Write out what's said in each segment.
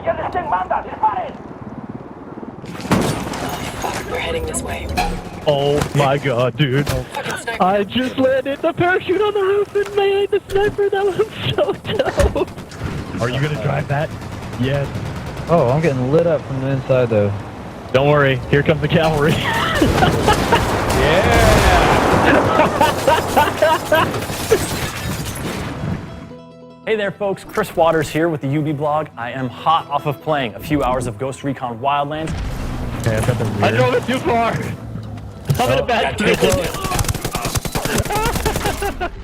We're heading this way. Oh my god, dude. I just landed the parachute on the roof and made the sniper. That was so dope. Are you gonna drive that? Yes. Oh, I'm getting lit up from the inside though. Don't worry, here comes the cavalry. Yeah! Hey there folks, Chris Waters here with the UB blog. I am hot off of playing a few hours of Ghost Recon Wildlands. Okay, I've got the rear. I drove it too far. I'm in a bad position.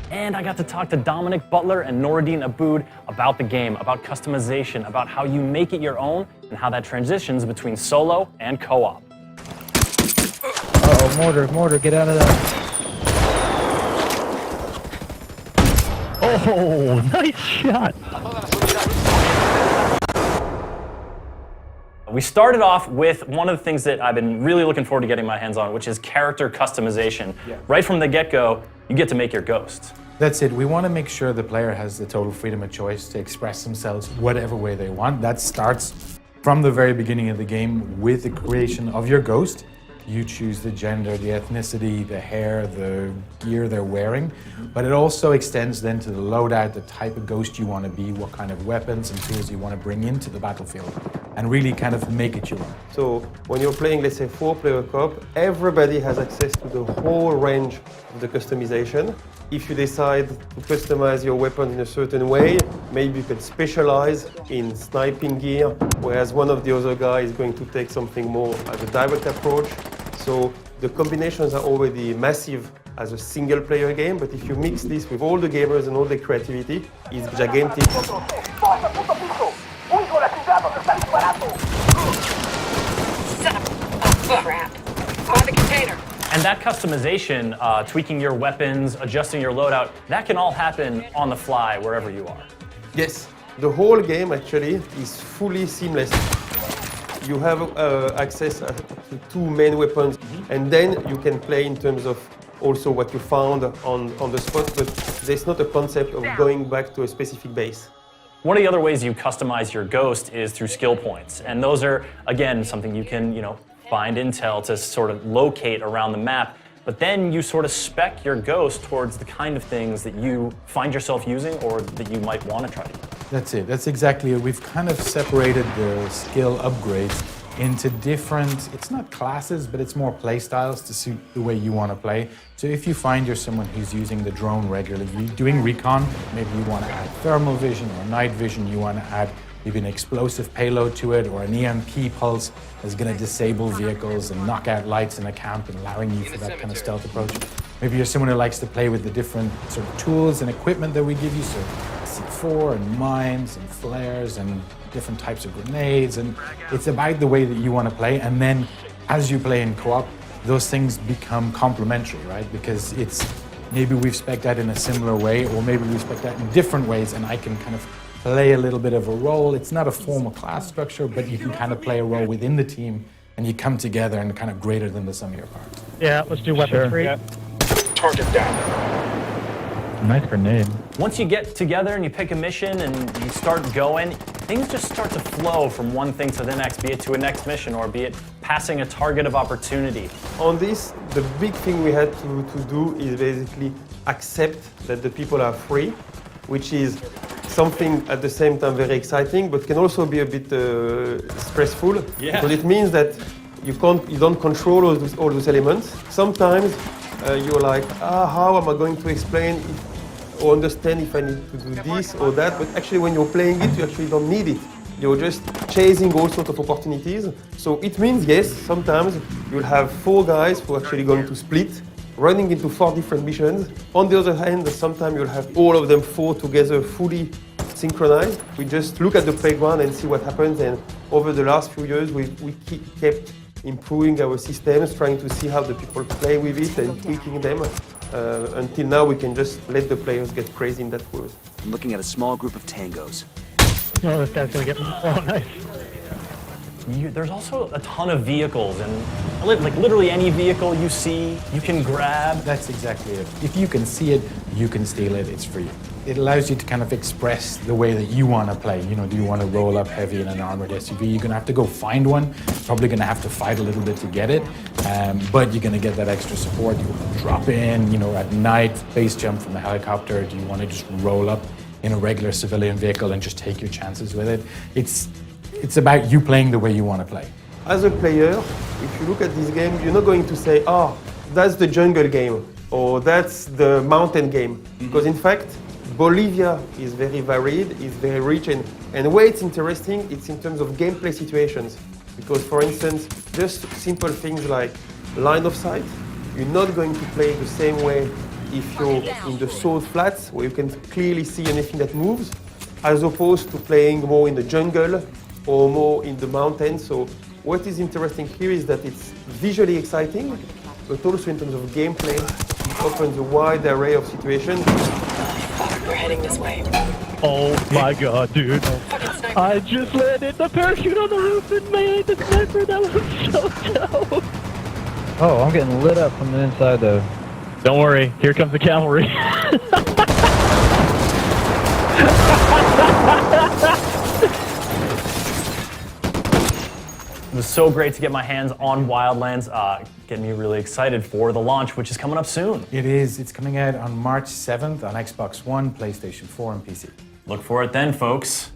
And I got to talk to Dominic Butler and Noradine Aboud about the game, about customization, about how you make it your own, and how that transitions between solo and co-op. Uh-oh, mortar, get out of that. Oh, nice shot. We started off with one of the things that I've been really looking forward to getting my hands on, which is character customization. Yeah. Right from the get-go, you get to make your ghost. That's it. We want to make sure the player has the total freedom of choice to express themselves whatever way they want. That starts from the very beginning of the game with the creation of your ghost. You choose the gender, the ethnicity, the hair, the gear they're wearing. But it also extends then to the loadout, the type of ghost you want to be, what kind of weapons and tools you want to bring into the battlefield, and really kind of make it your own. So when you're playing, let's say, 4-player co-op, everybody has access to the whole range of the customization. If you decide to customize your weapon in a certain way, maybe you can specialize in sniping gear, whereas one of the other guys is going to take something more as a direct approach. So the combinations are already massive as a single-player game, but if you mix this with all the gamers and all the creativity, it's gigantic. Crap. On the container. And that customization, tweaking your weapons, adjusting your loadout, that can all happen on the fly wherever you are. Yes, the whole game actually is fully seamless. You have access to 2 main weapons, and then you can play in terms of also what you found on the spot, but there's not a concept of going back to a specific base. One of the other ways you customize your ghost is through skill points, and those are, again, something you can, find intel to sort of locate around the map, but then you sort of spec your ghost towards the kind of things that you find yourself using or that you might want to try to use. That's it. That's exactly it. We've kind of separated the skill upgrades into different, it's not classes, but it's more play styles to suit the way you want to play. So if you find you're someone who's using the drone regularly, doing recon, maybe you want to add thermal vision or night vision, you want to add maybe an explosive payload to it, or an EMP pulse that's going to disable vehicles and knock out lights in a camp and allowing you for that kind of stealth approach. Maybe you're someone who likes to play with the different sort of tools and equipment that we give you, so C4 and mines and flares and different types of grenades, and it's about the way that you want to play. And then as you play in co-op, those things become complementary, right? Because it's maybe we've spec'd out in a similar way, or maybe we've spec'd out in different ways, and I can kind of play a little bit of a role. It's not a formal class structure, but you can kind of play a role within the team, and you come together and kind of greater than the sum of your parts. Yeah, let's do weapon 3. Yeah. Target down. Nice grenade. Once you get together and you pick a mission and you start going, things just start to flow from one thing to the next, be it to a next mission or be it passing a target of opportunity. On this, the big thing we had to do is basically accept that the people are free, which is something at the same time very exciting, but can also be a bit stressful. Yeah. Because it means that you don't control all those elements. Sometimes you're like, how am I going to explain or understand if I need to do this or that? But actually, when you're playing it, you actually don't need it. You're just chasing all sorts of opportunities. So it means, yes, sometimes you'll have 4 guys who are actually going to split, running into 4 different missions. On the other hand, sometimes you'll have all of them 4 together fully synchronized. We just look at the playground and see what happens. And over the last few years, we kept improving our systems, trying to see how the people play with it and tweaking them. Until now, we can just let the players get crazy in that world. I'm looking at a small group of tangos. Oh, this guy's gonna get... Oh, nice. There's also a ton of vehicles, and like literally any vehicle you see, you can grab. That's exactly it. If you can see it, you can steal it. It's free. it allows you to kind of express the way that you want to play. You know, do you want to roll up heavy in an armored SUV? You're going to have to go find one. Probably going to have to fight a little bit to get it, but you're going to get that extra support. You want to drop in, you know, at night, base jump from a helicopter. Do you want to just roll up in a regular civilian vehicle and just take your chances with it? It's about you playing the way you want to play. As a player, if you look at this game, you're not going to say, oh, that's the jungle game, or that's the mountain game. Because in fact, Bolivia is very varied, is very rich, and where it's interesting, it's in terms of gameplay situations. Because for instance, just simple things like line of sight, you're not going to play the same way if you're in the salt flats, where you can clearly see anything that moves, as opposed to playing more in the jungle or more in the mountains. So what is interesting here is that it's visually exciting, but also in terms of gameplay, it opens a wide array of situations. Fuck, we're heading this way. Oh my god, dude. Fucking sniper. I just landed the parachute on the roof and man, the sniper, that was so dope. Oh, I'm getting lit up from the inside though. Don't worry, here comes the cavalry. It was so great to get my hands on Wildlands, getting me really excited for the launch, which is coming up soon. It is. It's coming out on March 7th on Xbox One, PlayStation 4, and PC. Look for it then, folks.